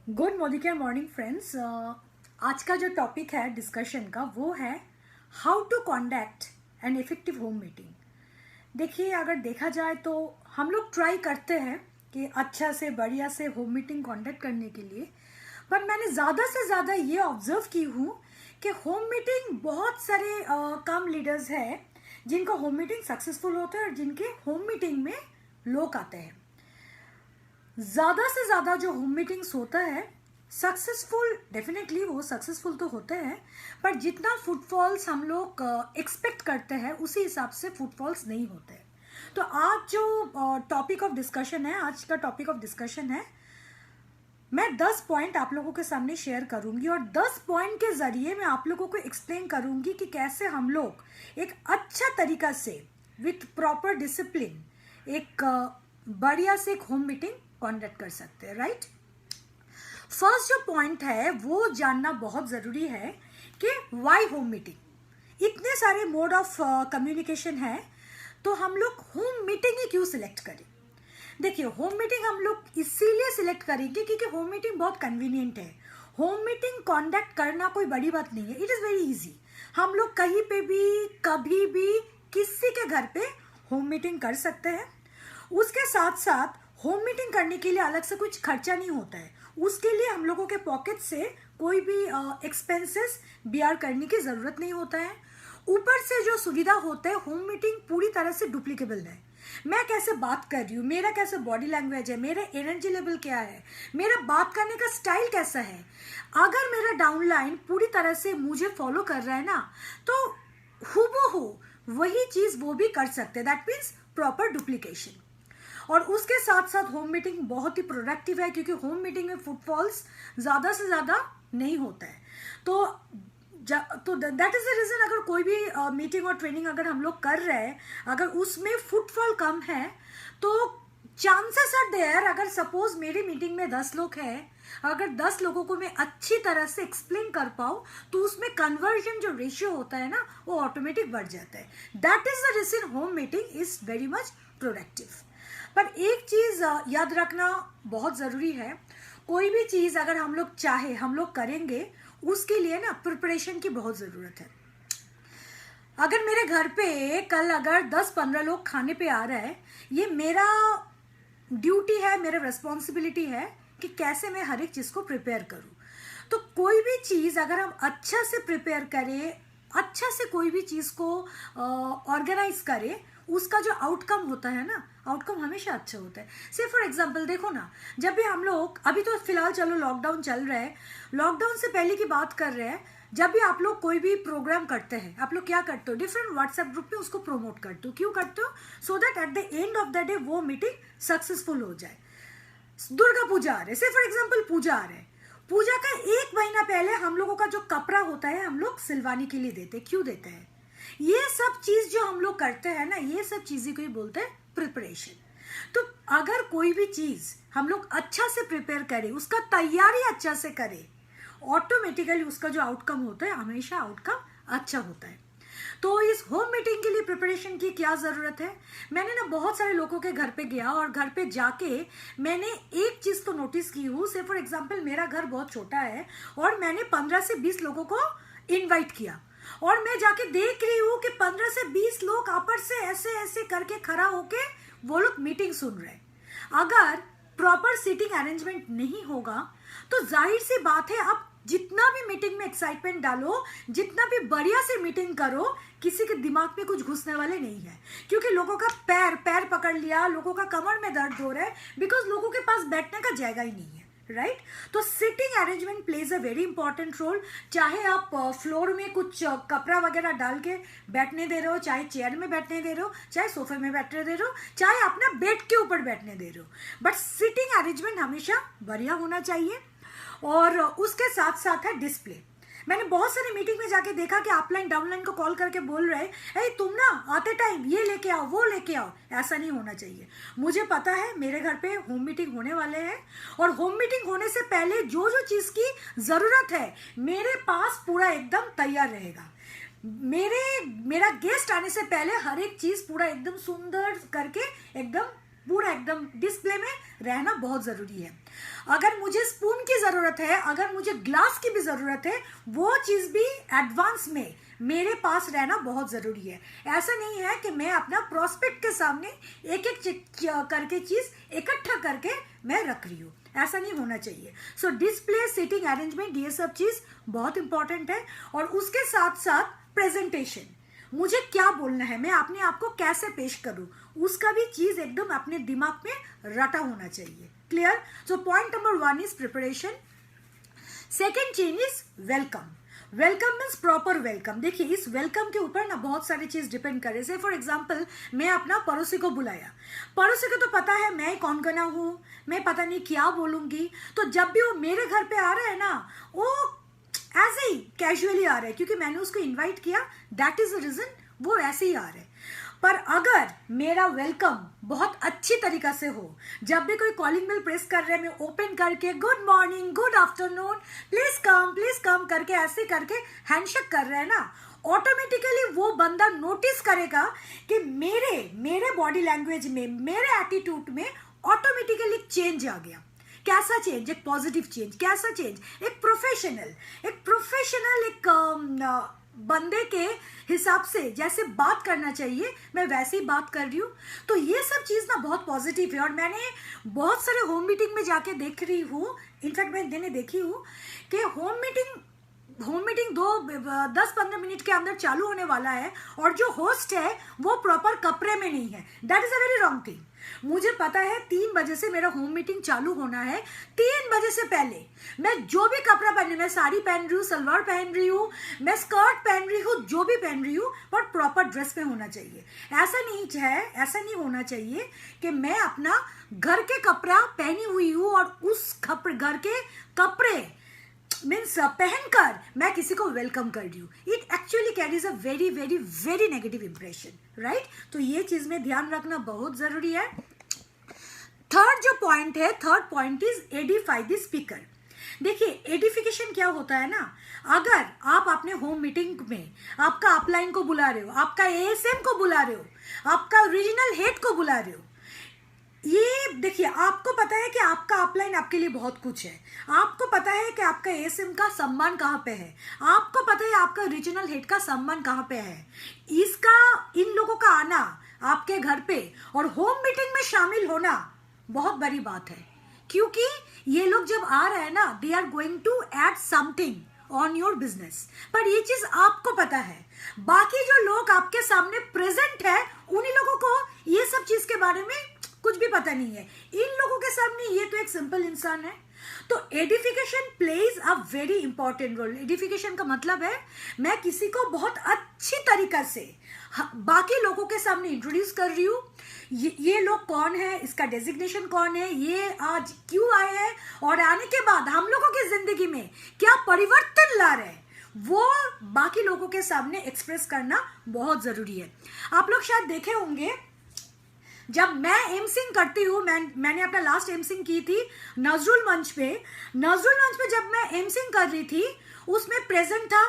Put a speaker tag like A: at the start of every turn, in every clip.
A: Good morning friends. आज का जो टॉपिक है डिस्कशन का वो है how to conduct an effective home meeting. देखिए, अगर देखा जाए तो हम लोग ट्राई करते हैं कि अच्छा से बढ़िया से होम मीटिंग कॉन्डक्ट करने के लिए, पर मैंने ज़्यादा से ज़्यादा ये ऑब्जर्व की हूँ कि होम मीटिंग बहुत सारे कम लीडर्स हैं जिनका होम मीटिंग सक्सेसफुल होता है और जिनके होम मीटिंग में लोग आते हैं। ज़्यादा से ज़्यादा जो होम मीटिंग्स होता है सक्सेसफुल, डेफिनेटली वो सक्सेसफुल तो होते हैं, पर जितना फुटफॉल्स हम लोग एक्सपेक्ट करते हैं उसी हिसाब से फुटफॉल्स नहीं होते। तो आज जो टॉपिक ऑफ डिस्कशन है, आज का टॉपिक ऑफ डिस्कशन है, मैं 10 पॉइंट आप लोगों के सामने शेयर करूंगी और 10 पॉइंट के जरिए मैं आप लोगों को एक्सप्लेन करूंगी कि कैसे हम लोग एक अच्छा तरीका से विथ प्रॉपर डिसिप्लिन एक बढ़िया से एक होम मीटिंग कॉन्डक्ट कर सकते हैं, राइट। फर्स्ट जो पॉइंट है वो जानना बहुत ज़रूरी है कि वाई होम मीटिंग। इतने सारे मोड ऑफ कम्युनिकेशन है, तो हम लोग होम मीटिंग ही क्यों सिलेक्ट करें। देखिए, होम मीटिंग हम लोग इसीलिए सिलेक्ट करेंगे क्योंकि होम मीटिंग बहुत कन्वीनियंट है। होम मीटिंग कॉन्डक्ट करना कोई बड़ी बात नहीं है, इट इज़ वेरी इजी। हम लोग कहीं पे भी कभी भी किसी के घर पे होम मीटिंग कर सकते हैं। उसके साथ साथ होम मीटिंग करने के लिए अलग से कुछ खर्चा नहीं होता है, उसके लिए हम लोगों के पॉकेट से कोई भी एक्सपेंसेस बियर करने की ज़रूरत नहीं होता है। ऊपर से जो सुविधा होता है, होम मीटिंग पूरी तरह से डुप्लीकेबल है। मैं कैसे बात कर रही हूँ, मेरा कैसे बॉडी लैंग्वेज है, मेरा एनर्जी लेवल क्या है, मेरा बात करने का स्टाइल कैसा है, अगर मेरा डाउनलाइन पूरी तरह से मुझे फॉलो कर रहा है ना, तो हूबहू वही चीज़ वो भी कर सकते हैं। That means proper duplication. और उसके साथ साथ होम मीटिंग बहुत ही प्रोडक्टिव है क्योंकि होम मीटिंग में फुटफॉल्स ज़्यादा से ज़्यादा नहीं होता है। तो दैट इज़ द रीज़न, अगर कोई भी मीटिंग और ट्रेनिंग अगर हम लोग कर रहे हैं, अगर उसमें फुटफॉल कम है तो चांसेस आर देयर, अगर सपोज मेरी मीटिंग में 10 लोग हैं, अगर 10 लोगों को मैं अच्छी तरह से एक्सप्लेन कर पाऊँ तो उसमें कन्वर्जन जो रेशियो होता है ना, वो ऑटोमेटिक बढ़ जाता है। That is the reason home meeting is very much productive. पर एक चीज़ याद रखना बहुत ज़रूरी है, कोई भी चीज़ अगर हम लोग चाहे हम लोग करेंगे, उसके लिए ना प्रिपरेशन की बहुत ज़रूरत है। अगर मेरे घर पे कल अगर 10-15 लोग खाने पे आ रहे हैं, ये मेरा ड्यूटी है, मेरा रिस्पॉन्सिबिलिटी है कि कैसे मैं हर एक चीज़ को प्रिपेयर करूँ। तो कोई भी चीज़ अगर हम अच्छा से प्रिपेयर करें, अच्छा से कोई भी चीज़ को ऑर्गेनाइज करें, उसका जो आउटकम होता है ना, आउटकम हमेशा अच्छा होता है। से फॉर एग्जांपल देखो ना, जब भी हम लोग, अभी तो फिलहाल चलो लॉकडाउन चल रहा है, लॉकडाउन से पहले की बात कर रहे हैं, जब भी आप लोग कोई भी प्रोग्राम करते हैं, आप लोग क्या करते हो, डिफरेंट व्हाट्सएप ग्रुप में उसको प्रमोट करते हो। क्यों करते हो? So that at the end of the day वो मीटिंग सक्सेसफुल हो जाए। दुर्गा पूजा आ रहे, से फॉर एग्जाम्पल पूजा आ रहे, पूजा का 1 महीना पहले हम लोगों का जो कपड़ा होता है हम लोग सिलवाने के लिए देते, क्यों देते हैं? ये सब चीज जो हम लोग करते हैं ना, ये सब चीजें को ही बोलते हैं प्रिपरेशन। तो अगर कोई भी चीज हम लोग अच्छा से प्रिपेयर करें, उसका तैयारी अच्छा से करें, ऑटोमेटिकली उसका जो आउटकम होता है हमेशा आउटकम अच्छा होता है। तो इस होम मीटिंग के लिए प्रिपरेशन की क्या ज़रूरत है? मैंने ना बहुत सारे लोगों के घर पे गया और घर पे जाके मैंने एक चीज़ तो नोटिस की हूँ। से फॉर एग्जांपल मेरा घर बहुत छोटा है और मैंने 15 से 20 लोगों को इनवाइट किया और मैं जाके देख रही हूँ कि 15 से 20 लोग आपस से ऐसे ऐसे करके खड़ा होके वो लोग मीटिंग सुन रहे हैं। अगर प्रॉपर सीटिंग अरेंजमेंट नहीं होगा तो जाहिर सी बात है, आप जितना भी मीटिंग में एक्साइटमेंट डालो, जितना भी बढ़िया से मीटिंग करो, किसी के दिमाग में कुछ घुसने वाले नहीं है। क्योंकि लोगों का पैर पैर पकड़ लिया, लोगों का कमर में दर्द हो रहा है, बिकॉज लोगों के पास बैठने का जगह ही नहीं है, राइट। तो sitting arrangement plays a very important role. चाहे आप फ्लोर में कुछ कपड़ा वगैरह डाल के बैठने दे रहे हो, चाहे चेयर में बैठने दे रहे हो, चाहे सोफे में बैठने दे रहे हो, चाहे अपना बेड के ऊपर बैठने दे रहे हो, बट सिटिंग अरेंजमेंट हमेशा बढ़िया होना चाहिए। और उसके साथ साथ है डिस्प्ले। मैंने बहुत सारी मीटिंग में जाके देखा कि अपलाइन डाउनलाइन को कॉल करके बोल रहे हैं, तुम ना आते टाइम ये लेके आओ, वो लेके आओ। ऐसा नहीं होना चाहिए। मुझे पता है मेरे घर पे होम मीटिंग होने वाले हैं और होम मीटिंग होने से पहले जो जो चीज़ की ज़रूरत है मेरे पास पूरा एकदम तैयार रहेगा। मेरा गेस्ट आने से पहले हर एक चीज़ पूरा एकदम सुंदर करके एकदम पूरा एकदम डिस्प्ले में रहना बहुत ज़रूरी है। अगर मुझे स्पून की ज़रूरत है, अगर मुझे ग्लास की भी ज़रूरत है, वो चीज़ भी एडवांस में मेरे पास रहना बहुत ज़रूरी है। ऐसा नहीं है कि मैं अपना प्रॉस्पेक्ट के सामने एक एक करके चीज़ इकट्ठा करके मैं रख रही हूँ, ऐसा नहीं होना चाहिए। सो डिस्प्ले, सीटिंग अरेंजमेंट, ये सब चीज़ बहुत इंपॉर्टेंट है। और उसके साथ साथ प्रेजेंटेशन, मुझे क्या बोलना है, मैं अपने आप को कैसे पेश करूं, उसका भी चीज एकदम अपने दिमाग में रटा होना चाहिए। Clear? So point number 1 is preparation. Second चीज is welcome. Welcome means proper welcome. देखिए, इस वेलकम के ऊपर ना बहुत सारी चीज डिपेंड करे। जैसे फॉर एग्जाम्पल, मैं अपना पड़ोसी को बुलाया, पड़ोसी को तो पता है मैं कौन कना हूँ, मैं पता नहीं क्या बोलूंगी, तो जब भी वो मेरे घर पे आ रहा है ना, वो ऐसे ही कैजुअली आ रहा है क्योंकि मैंने उसको इनवाइट किया, दैट इज द रीजन वो ऐसे ही आ रहा है। पर अगर मेरा वेलकम बहुत अच्छी तरीका से हो, जब भी कोई कॉलिंग बेल प्रेस कर रहे हैं, मैं ओपन करके good morning, good afternoon, please come करके ऐसे करके हैंडशेक कर रहे हैं ना, ऑटोमेटिकली वो बंदा नोटिस करेगा कि मेरे बॉडी लैंग्वेज में, मेरे एटीट्यूड में ऑटोमेटिकली चेंज आ गया। कैसा चेंज? एक पॉजिटिव चेंज। कैसा चेंज? एक प्रोफेशनल एक बंदे के हिसाब से जैसे बात करना चाहिए, मैं वैसे ही बात कर रही हूँ। तो ये सब चीज़ ना बहुत पॉजिटिव है। और मैंने बहुत सारे होम मीटिंग में जाके देख रही हूँ, इनफैक्ट मैंने देखी हूँ कि होम मीटिंग 10-15 मिनट के अंदर चालू होने वाला है और जो होस्ट है वो प्रॉपर कपड़े में नहीं है। That is a very wrong thing. मुझे पता है 3 बजे से मेरा होम मीटिंग चालू होना है। 3 बजे से पहले मैं जो भी कपड़ा पहन रही हूँ, मैं साड़ी पहन रही हूँ, सलवार पहन रही हूँ, मैं स्कर्ट पहन रही हूँ, जो भी पहन रही हूँ, पर प्रॉपर ड्रेस में होना चाहिए। ऐसा नहीं होना चाहिए कि मैं अपना घर के कपड़ा पहनी हुई हूँ और उस घर के कपड़े मीन्स पहनकर मैं किसी को वेलकम कर रही हूँ। It actually carries a very very very negative impression, right? तो ये चीज में ध्यान रखना बहुत जरूरी है। Third point is Edify the speaker. देखिए, एडिफिकेशन क्या होता है ना, अगर आप अपने होम मीटिंग में आपका अपलाइन को बुला रहे हो, आपका एएसएम को बुला रहे हो, आपका रीजनल हेड को बुला रहे हो, ये देखिए, आपको पता है कि आपका अपलाइन आपके लिए बहुत कुछ है, आपको पता है कि आपका एएसएम का सम्मान कहाँ पे है, आपको पता है आपका रीजनल हेड का सम्मान कहाँ पे है। इन लोगों का आना आपके घर पे और होम मीटिंग में शामिल होना बहुत बड़ी बात है, क्योंकि ये लोग जब आ रहे हैं ना, they are going to add something on your business. पर ये चीज आपको पता है, बाकी जो लोग आपके सामने प्रेजेंट है, उन्हीं लोगों को ये सब चीज के बारे में कुछ भी पता नहीं है। इन लोगों के सामने ये तो एक सिंपल इंसान है। तो edification plays a very important role. Edification का मतलब है मैं किसी को बहुत अच्छी तरीका से बाकी लोगों के सामने इंट्रोड्यूस कर रही हूँ। ये लोग कौन है, इसका डेजिग्नेशन कौन है, ये आज क्यों आए हैं और आने के बाद हम लोगों की जिंदगी में क्या परिवर्तन ला रहे हैं, वो बाकी लोगों के सामने एक्सप्रेस करना बहुत जरूरी है। आप लोग शायद देखे होंगे, जब मैं एमसिंग करती हूँ, मैंने अपना लास्ट एमसिंग की थी नजरुल मंच पे जब मैं एमसिंग कर रही थी, उसमें प्रेजेंट था,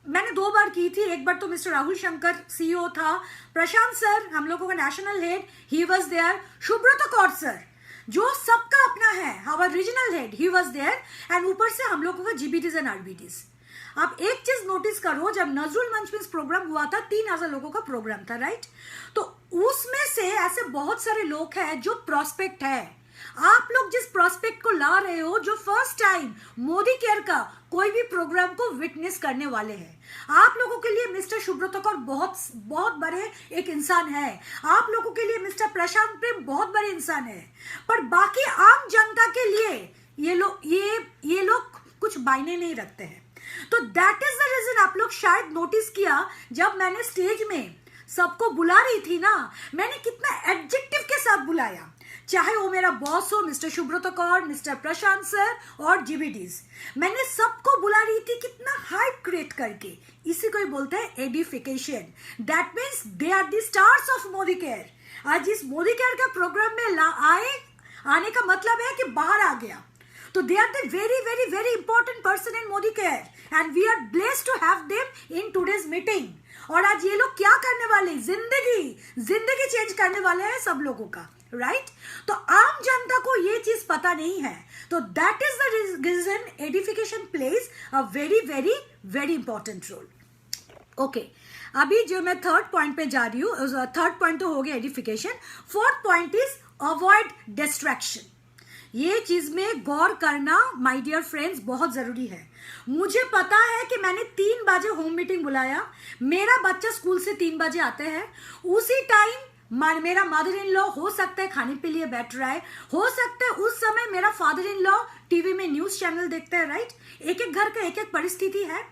A: मैंने 2 बार की थी। एक बार तो मिस्टर राहुल शंकर सीईओ था, प्रशांत सर हम लोगों का national head, he was there, Subrata Kaur sir जो सबका अपना है, हमारा regional head, he was there, and ऊपर से हम लोगों का जीबीटीज एंड आरबीटीज। आप एक चीज नोटिस करो, जब नजरुल मंच में प्रोग्राम हुआ था, 3000 लोगों का प्रोग्राम था, राइट? तो उसमें से ऐसे बहुत सारे लोग हैं जो प्रॉस्पेक्ट है। आप लोग जिस प्रॉस्पेक्ट को ला रहे हो, जो फर्स्ट टाइम मोदी केयर का कोई भी प्रोग्राम को विटनेस करने वाले हैं, आप लोगों के लिए मिस्टर सुब्रत कौर बहुत बहुत बड़े एक इंसान है, आप लोगों के लिए मिस्टर प्रशांत प्रेम बहुत बड़े इंसान है, पर बाकी आम जनता के लिए ये लोग कुछ मायने नहीं रखते हैं। तो दैट इज द रीजन, आप लोग शायद नोटिस किया, जब मैंने स्टेज में सबको बुला रही थी ना, मैंने कितना एडजेक्टिव के साथ बुलाया, चाहे वो मेरा बॉस हो मिस्टर सुब्रत कौर, मिस्टर प्रशांत सर और जीबीडीज, मैंने सबको बुला रही थी कितना हाइप क्रिएट करके। इसी को ही बोलते हैं edification. That means they are the stars of Modicare. आज इस मोदी केयर के प्रोग्राम में आने का मतलब है कि बाहर आ गया, तो they are the very very very important person in Modicare and we are blessed to have them in today's meeting. और आज ये लोग क्या करने वाले, जिंदगी चेंज करने वाले हैं सब लोगों का, राइट? तो आम जनता को ये चीज पता नहीं है, तो that is the reason edification plays a very very very important role. Okay, अभी जो मैं थर्ड पॉइंट पे जा रही हूँ, थर्ड पॉइंट तो हो गया edification, fourth point is avoid distraction. ये चीज में गौर करना माय डियर फ्रेंड्स बहुत जरूरी है। मुझे पता है कि मैंने 3 बजे होम मीटिंग बुलाया, मेरा बच्चा स्कूल से 3 बजे आते हैं, उसी टाइम मेरा मदर इन लॉ हो सकता है खाने के लिए बैठ रहा है, हो सकता है उस समय मेरा फादर इन लॉ टीवी में न्यूज चैनल देखते हैं, राइट? एक एक घर का एक एक परिस्थिति है।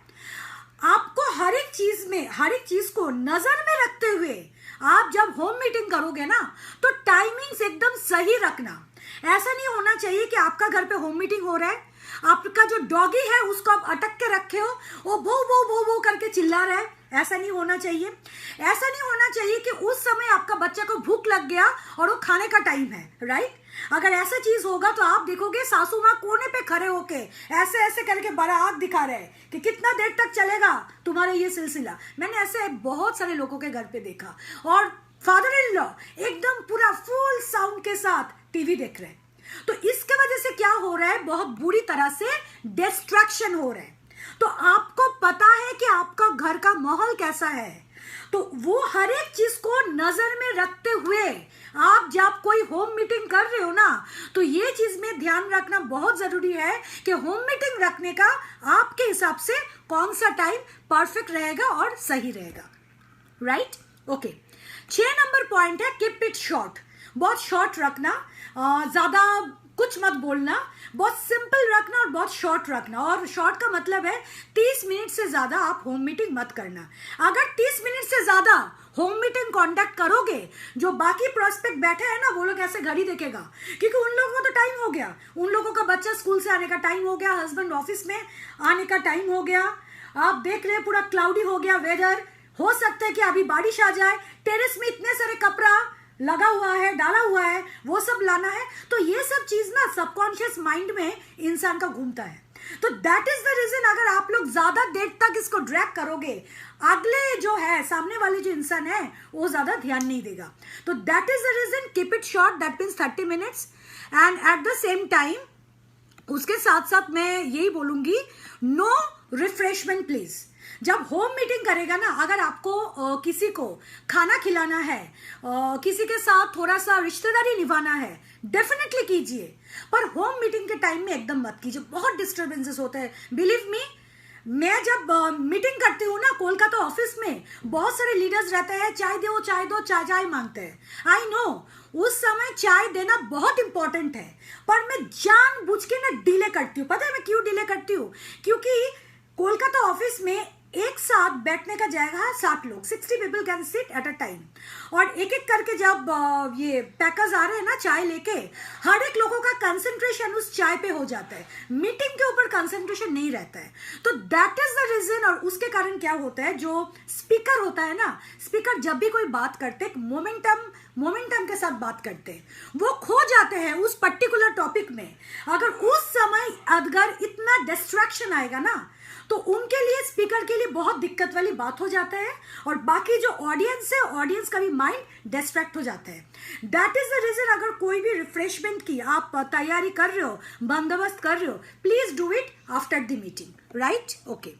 A: आपको हर एक चीज को नजर में रखते हुए आप जब होम मीटिंग करोगे ना, तो टाइमिंग्स एकदम सही रखना। ऐसा नहीं होना चाहिए कि आपका घर पे होम मीटिंग हो रहा है, आपका जो डॉगी है उसको आप अटक के रखे हो, वो भो भो भो भो करके चिल्ला रहा है। ऐसा नहीं होना चाहिए। ऐसा नहीं होना चाहिए कि उस समय आपका बच्चा को भूख लग गया और वो खाने का टाइम है, राइट? अगर ऐसा चीज होगा तो आप देखोगे सासू माँ कोने पे खड़े होके ऐसे ऐसे करके बड़ा आग दिखा रहे हैं कि कितना देर तक चलेगा तुम्हारा ये सिलसिला। मैंने ऐसे बहुत सारे लोगों के घर पे देखा, और फादर इन लॉ एकदम पूरा फुल साउंड के साथ टीवी देख रहे हैं। तो इसके वजह से क्या हो रहा है, बहुत बुरी तरह से डिस्ट्रैक्शन हो रहा है। तो आपको पता है कि आपका घर का माहौल कैसा है, तो वो हर एक चीज को नजर में रखते हुए आप जब कोई होम मीटिंग कर रहे हो ना, तो ये चीज में ध्यान रखना बहुत जरूरी है कि होम मीटिंग रखने का आपके हिसाब से कौन सा टाइम परफेक्ट रहेगा और सही रहेगा, राइट? ओके, 6 नंबर पॉइंट है कीप इट शॉर्ट। बहुत शॉर्ट रखना, ज्यादा कुछ मत बोलना, बहुत सिंपल रखना और बहुत शॉर्ट रखना। और शॉर्ट का मतलब है 30 मिनट से ज्यादा आप होम मीटिंग मत करना। अगर 30 मिनट से ज्यादा होम मीटिंग कांटेक्ट करोगे, जो बाकी प्रोस्पेक्ट बैठे हैं ना, वो लोग ऐसे घड़ी देखेगा, क्योंकि उन लोगों को तो टाइम हो गया, उन लोगों का बच्चा स्कूल से आने का टाइम हो गया, हस्बैंड ऑफिस में आने का टाइम हो गया। आप देख रहे हैं पूरा क्लाउडी हो गया वेदर, हो सकता है कि अभी बारिश आ जाए, टेरेस में इतने सारे कपड़ा लगा हुआ है, डाला हुआ है, वो सब लाना है। तो ये सब चीज ना सबकॉन्शियस माइंड में इंसान का घूमता है। तो दैट इज द रीजन, अगर आप लोग ज्यादा देर तक इसको ड्रैग करोगे, अगले जो है सामने वाले जो इंसान है वो ज्यादा ध्यान नहीं देगा। तो that is the reason, keep it short, that means 30 minutes. And at the same time उसके साथ साथ मैं यही बोलूंगी, नो रिफ्रेशमेंट प्लीज। जब होम मीटिंग करेगा ना, अगर आपको किसी को खाना खिलाना है, किसी के साथ थोड़ा सा रिश्तेदारी निभाना है, डेफिनेटली कीजिए, पर होम मीटिंग के टाइम में एकदम मत कीजिए, बहुत डिस्टर्बेंसेस होते हैं। बिलीव मी, मैं जब मीटिंग करती हूँ ना कोलकाता ऑफिस में, बहुत सारे लीडर्स रहते हैं, चाय दो चाय दो, चाय चाय मांगते हैं। आई नो उस समय चाय देना बहुत इंपॉर्टेंट है, पर मैं जानबूझ के ना डिले करती हूँ। पता है मैं क्यों डिले करती हूँ? क्योंकि कोलकाता ऑफिस में एक साथ बैठने का जगह है 60 लोग, 60 people can sit at a time, और एक एक करके जब ये पैकर्स आ रहे हैं ना चाय लेके, हर एक लोगों का कंसंट्रेशन उस चाय पे हो जाता है, मीटिंग के ऊपर कंसंट्रेशन नहीं रहता है। तो दैट इज द रीजन। और उसके कारण क्या होता है, जो स्पीकर होता है ना, स्पीकर जब भी कोई बात करते हैं मोमेंटम के साथ बात करते हैं, वो खो जाते हैं उस पर्टिकुलर टॉपिक में। अगर उस समय अगर इतना डिस्ट्रैक्शन आएगा ना, तो उनके लिए, स्पीकर के लिए बहुत दिक्कत वाली बात हो जाता है, और बाकी जो ऑडियंस है, ऑडियंस का भी माइंड डिस्ट्रैक्ट हो जाता है। दैट इज द रीजन, अगर कोई भी रिफ्रेशमेंट की आप तैयारी कर रहे हो, बंदोबस्त कर रहे हो, please do it after the meeting, right? Okay,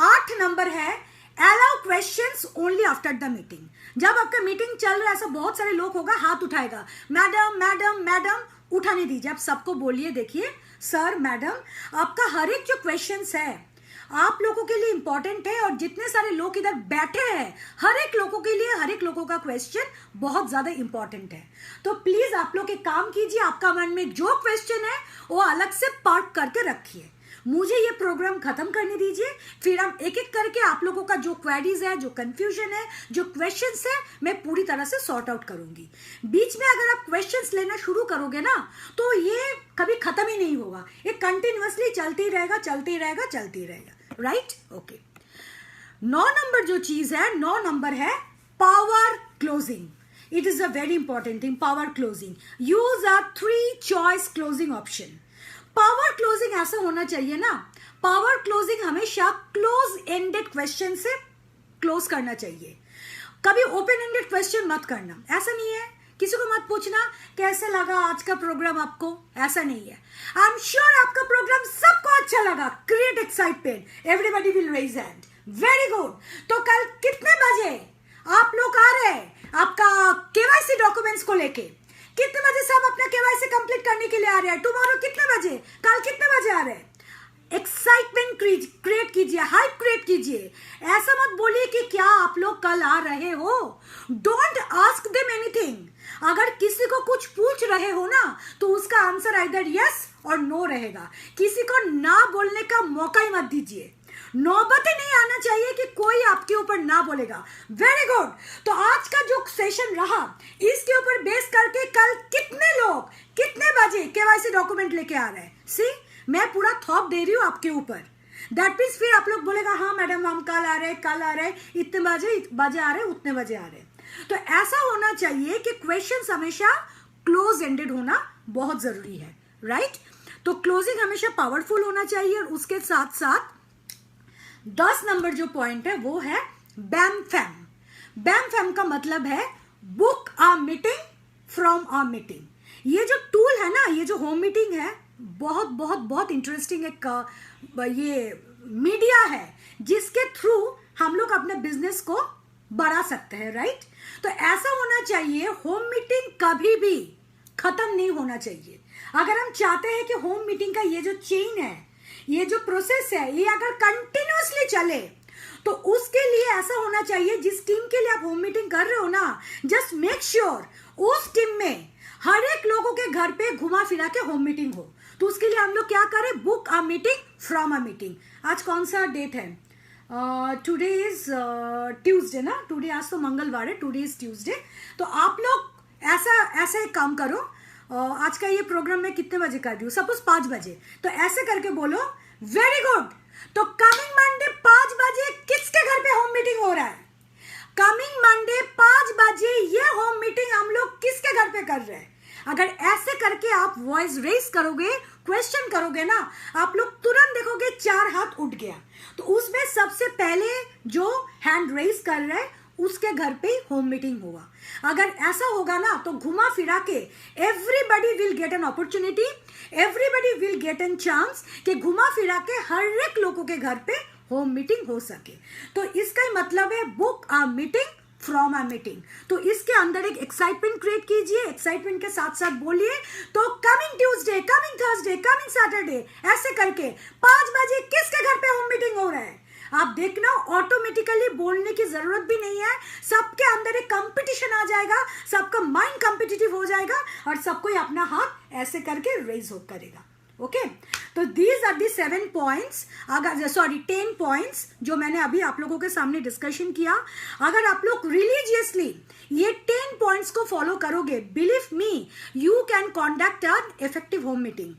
A: 8 number है allow questions only after the meeting. जब आपका मीटिंग चल रहा है, ऐसा बहुत सारे लोग होगा, हाथ उठाएगा, मैडम मैडम मैडम, उठाने दीजिए, आप सबको बोलिए, देखिए सर मैडम, आपका हर एक जो क्वेश्चंस है आप लोगों के लिए इंपॉर्टेंट है, और जितने सारे लोग इधर बैठे हैं, हर एक लोगों के लिए, हर एक लोगों का क्वेश्चन बहुत ज्यादा इंपॉर्टेंट है। तो प्लीज आप लोग एक काम कीजिए, आपका मन में जो क्वेश्चन है वो अलग से पार्क करके रखिए, मुझे ये प्रोग्राम खत्म करने दीजिए, फिर हम एक एक करके आप लोगों का जो क्वेरीज है, जो कंफ्यूजन है, जो क्वेश्चंस है, मैं पूरी तरह से सॉर्ट आउट करूंगी। बीच में अगर आप क्वेश्चंस लेना शुरू करोगे ना, तो ये कभी खत्म ही नहीं होगा, ये कंटिन्यूअसली चलती रहेगा चलती रहेगा चलती रहेगा, राइट? ओके, 9 नंबर जो चीज है, 9 नंबर है power closing. It is a very important thing, power closing. Use a 3 choice closing option. Power closing ऐसा होना चाहिए ना, पावर क्लोजिंग हमेशा क्लोज एंडेड क्वेश्चन से क्लोज करना चाहिए, कभी ओपन एंडेड क्वेश्चन मत करना। ऐसा नहीं है, किसी को मत पूछना कैसे लगा आज का प्रोग्राम आपको, ऐसा नहीं है। आई एम श्योर आपका प्रोग्राम सबको अच्छा लगा, create excitement, everybody will raise hand, very good. तो कल कितने बजे आप लोग आ रहे हैं आपका केवाईसी डॉक्यूमेंट्स को लेके? कितने बजे सब अपना केवाईसी कंप्लीट करने के लिए आ रहे हैं? टुमारो कितने बजे, कल कितने बजे आ रहे हैं? एक्साइटमेंट क्रिएट कीजिए, हाइप क्रिएट कीजिए। ऐसा मत बोलिए कि क्या आप लोग कल आ रहे हो। Don't ask them anything. अगर किसी को कुछ पूछ रहे हो ना तो उसका आंसर आइदर यस और नो रहेगा। किसी को ना बोलने का मौका ही मत दीजिए। नौबत ही नहीं आना चाहिए कि कोई आपके ऊपर ना बोलेगा। Very good. तो आज का जो सेशन रहा इसके ऊपर बेस करके कल कितने लोग कितने बजे केवाईसी डॉक्यूमेंट लेके आ रहे हैं? सी, मैं पूरा थॉप दे रही हूँ आपके ऊपर। दैट मीन्स फिर आप लोग बोलेगा हाँ मैडम हम कल आ रहे हैं, इतने बजे आ रहे हैं, उतने बजे आ रहे हैं। तो ऐसा होना चाहिए कि क्वेश्चंस हमेशा क्लोज एंडेड होना बहुत जरूरी है, राइट? तो क्लोजिंग हमेशा पावरफुल होना चाहिए। और उसके साथ साथ 10 नंबर जो पॉइंट है वो है बैम फैम। बैम फैम का मतलब है book a meeting from a meeting. ये जो टूल है ना, ये जो होम मीटिंग है, बहुत बहुत बहुत इंटरेस्टिंग एक ये मीडिया है जिसके थ्रू हम लोग अपने बिजनेस को बढ़ा सकते हैं, राइट? तो ऐसा होना चाहिए, होम मीटिंग कभी भी खत्म नहीं होना चाहिए। अगर हम चाहते हैं कि होम मीटिंग का ये जो चेन है, ये जो प्रोसेस है, ये अगर कंटिन्यूअसली चले तो उसके लिए ऐसा होना चाहिए, जिस टीम के लिए आप होम मीटिंग कर रहे हो ना, जस्ट मेक श्योर उस टीम में हर एक लोगों के घर पे घुमा फिरा के होम मीटिंग हो। तो उसके लिए हम लोग क्या करें? Book a meeting from a meeting. आज कौन सा डेट है? टुडे इज ट्यूसडे ना, टुडे, आज तो मंगलवार है, टुडे इज ट्यूसडे। तो आप लोग ऐसा एक काम करो, आज का ये प्रोग्राम मैं कितने बजे कर रही हूँ? सपोज 5 बजे। तो ऐसे करके बोलो वेरी गुड, तो कमिंग मंडे 5 बजे किसके घर पे होम मीटिंग हो रहा है? कमिंग मंडे 5 बजे ये होम मीटिंग हम लोग किसके घर पे कर रहे हैं? अगर ऐसे करके आप वॉइस रेज करोगे, क्वेश्चन करोगे ना, आप लोग तुरंत देखोगे 4 हाथ उठ गया। तो उसमें सबसे पहले जो हैंड रेज कर रहे हैं उसके घर पे होम मीटिंग होगा। अगर ऐसा होगा ना तो घुमा फिरा के everybody will get an opportunity, everybody will get an chance कि घुमा फिरा के हर एक लोगों के घर पे होम मीटिंग हो सके। तो इसका ही मतलब है book a meeting from a meeting. तो इसके अंदर एक एक्साइटमेंट क्रिएट कीजिए, एक्साइटमेंट के साथ साथ बोलिए तो coming Tuesday, coming Thursday, coming Saturday, ऐसे करके 5 बजे किसके घर पे होम मीटिंग हो रहा है? आप देखना ऑटोमेटिकली बोलने की जरूरत भी नहीं है, सबके अंदर एक कंपटीशन आ जाएगा, सबका माइंड कंपिटिटिव हो जाएगा और सबको ही अपना हाथ ऐसे करके रेज हो करेगा। ओके, तो दीज आर दी 7 पॉइंट्स, अगर 10 पॉइंट्स जो मैंने अभी आप लोगों के सामने डिस्कशन किया। अगर आप लोग रिलीजियसली ये 10 पॉइंट्स को फॉलो करोगे, believe me, you can conduct an effective home meeting.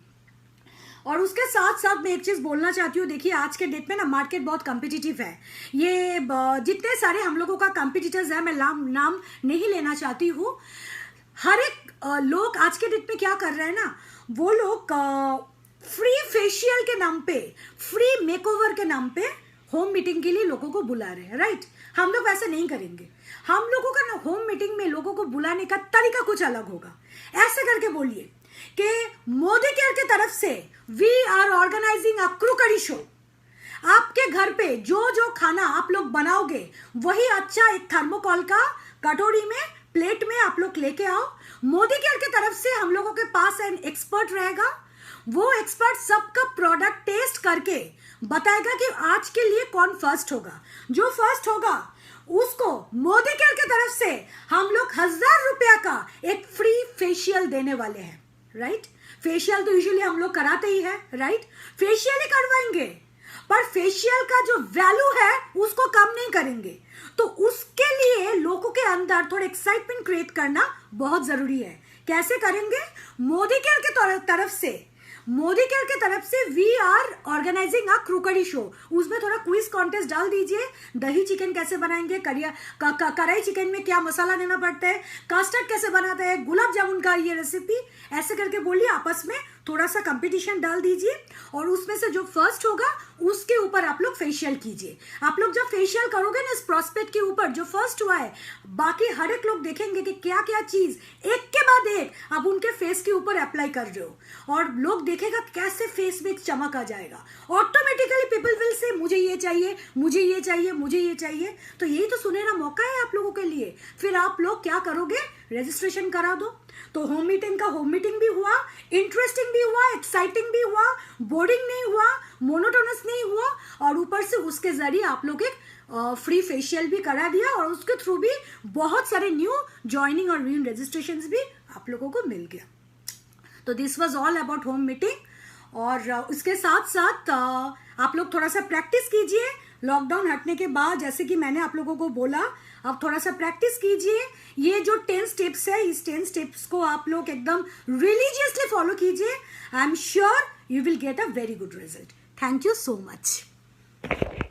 A: और उसके साथ साथ मैं एक चीज बोलना चाहती हूँ, देखिए आज के डेट में ना मार्केट बहुत कॉम्पिटिटिव है। ये जितने सारे हम लोगों का कॉम्पिटिटर्स है, मैं नाम नहीं लेना चाहती हूँ। हर एक लोग आज के डेट में क्या कर रहे हैं ना, वो लोग फ्री फेशियल के नाम पे, फ्री मेकओवर के नाम पे होम मीटिंग के लिए लोगों को बुला रहे हैं, राइट? हम लोग वैसे नहीं करेंगे। हम लोगों का ना होम मीटिंग में लोगों को बुलाने का तरीका कुछ अलग होगा। ऐसे करके बोलिए कि मोदी केयर की तरफ से we are organising a cookery show. आपके घर पे जो जो खाना आप लोग बनाओगे वही अच्छा एक थर्मोकॉल का कटोरी में, प्लेट में आप लोग लेके आओ। मोदी केयर की तरफ से हम लोगों के पास एक एक्सपर्ट रहेगा, वो एक्सपर्ट सबका प्रोडक्ट टेस्ट करके बताएगा कि आज के लिए कौन फर्स्ट होगा। जो फर्स्ट होगा उसको मोदी केयर की तरफ से हम लोग 1000 रुपया का एक फ्री फेशियल देने वाले हैं, राइट? फेशियल तो यूजुअली हम लोग कराते ही है, राइट? फेशियल ही करवाएंगे, पर फेशियल का जो वैल्यू है उसको कम नहीं करेंगे। तो उसके लिए लोगों के अंदर थोड़ा एक्साइटमेंट क्रिएट करना बहुत जरूरी है। कैसे करेंगे? मोदी केयर के तरफ से we are organising a cookery show. उसमें थोड़ा क्विज कॉन्टेस्ट डाल दीजिए, दही चिकन कैसे बनाएंगे, कढ़ाई चिकन में क्या मसाला देना पड़ता है, कस्टर्ड कैसे बनाते हैं, गुलाब जामुन का ये रेसिपी, ऐसे करके बोलिए। आपस में थोड़ा सा कंपटीशन डाल दीजिए और उसमें से जो फर्स्ट होगा उसके ऊपर आप लोग फेशियल कीजिए। आप लोग जब फेशियल करोगे ना इस प्रॉस्पेक्ट के ऊपर, जो फर्स्ट हुआ है, बाकी हर एक लोग देखेंगे कि क्या क्या चीज एक के बाद एक आप उनके फेस के ऊपर अप्लाई कर रहे हो और लोग देखेगा कैसे फेस में चमक आ जाएगा। ऑटोमेटिकली पीपल विल से मुझे ये चाहिए, मुझे ये चाहिए, मुझे ये चाहिए। तो यही तो सुनहरा मौका है आप लोगों के लिए। फिर आप लोग क्या करोगे, रजिस्ट्रेशन करा दो। तो होम मीटिंग का होम मीटिंग भी हुआ, इंटरेस्टिंग भी हुआ, एक्साइटिंग भी हुआ, बोरिंग नहीं हुआ, मोनोटोनस नहीं हुआ, और ऊपर से उसके जरिए आप लोग एक फ्री फेशियल भी करा दिया और उसके थ्रू भी बहुत सारे न्यू ज्वाइनिंग और न्यू रजिस्ट्रेशंस भी आप लोगों को मिल गया। तो this was all about home meeting. और उसके साथ साथ आप लोग थोड़ा सा प्रैक्टिस कीजिए लॉकडाउन हटने के बाद, जैसे कि मैंने आप लोगों को बोला, आप थोड़ा सा प्रैक्टिस कीजिए। ये जो 10 स्टेप्स है, इस 10 स्टेप्स को आप लोग एकदम रिलीजियसली फॉलो कीजिए। आई am sure you will get a very good result. Thank you so much.